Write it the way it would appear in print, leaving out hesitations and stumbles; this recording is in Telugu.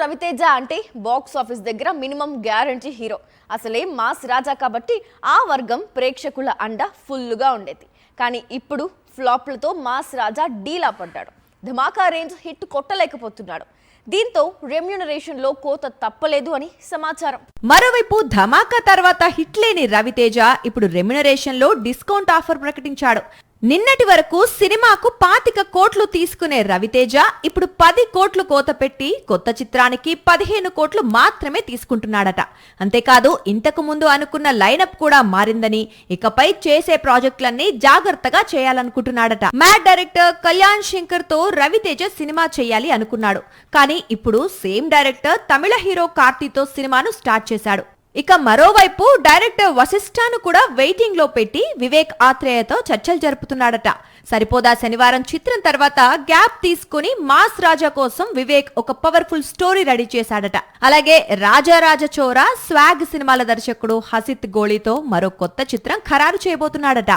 రవితేజ అంటే బాక్స్ ఆఫీస్ దగ్గర మినిమం గ్యారంటీ హీరో. అసలే మాస్ రాజా కాబట్టి ఆ వర్గం ప్రేక్షకుల అండ ఫుల్లుగా ఉండేది. కానీ ఇప్పుడు ఫ్లాప్లతో మాస్ రాజా డీలా పడ్డాడు. ధమాకా రేంజ్ హిట్ కొట్టలేకపోతున్నాడు. దీంతో రెమ్యూనరేషన్ లో కోత తప్పలేదు అని సమాచారం. మరోవైపు ధమాకా తర్వాత హిట్ లేని రవితేజ ఇప్పుడు రెమ్యూనరేషన్ లో డిస్కౌంట్ ఆఫర్ ప్రకటించాడు. నిన్నటి వరకు సినిమాకు 25 కోట్లు తీసుకునే రవితేజ ఇప్పుడు 10 కోట్లు కోత పెట్టి కొత్త చిత్రానికి 15 కోట్లు మాత్రమే తీసుకుంటున్నాడట. అంతేకాదు ఇంతకు ముందు అనుకున్న లైనప్ కూడా మారిందని, ఇకపై చేసే ప్రాజెక్టులన్నీ జాగ్రత్తగా చేయాలనుకుంటున్నాడట. మ్యాడ్ డైరెక్టర్ కళ్యాణ్ శంకర్ తో రవితేజ సినిమా చేయాలి అనుకున్నాడు. కానీ ఇప్పుడు సేమ్ డైరెక్టర్ తమిళ హీరో కార్తీతో సినిమాను స్టార్ట్ చేశాడు. ఇక మరోవైపు డైరెక్టర్ వశిష్ఠను కూడా వెయిటింగ్ లో పెట్టి వివేక్ ఆత్రేయతో చర్చలు జరుపుతున్నాడట. సరిపోదా శనివారం చిత్రం తర్వాత గ్యాప్ తీసుకుని మాస్ రాజా కోసం వివేక్ ఒక పవర్ఫుల్ స్టోరీ రెడీ చేశాడట. అలాగే రాజారాజ చోరా స్వాగ్ సినిమాల దర్శకుడు హసిత్ గోళీతో మరో కొత్త చిత్రం ఖరారు చేయబోతున్నాడట.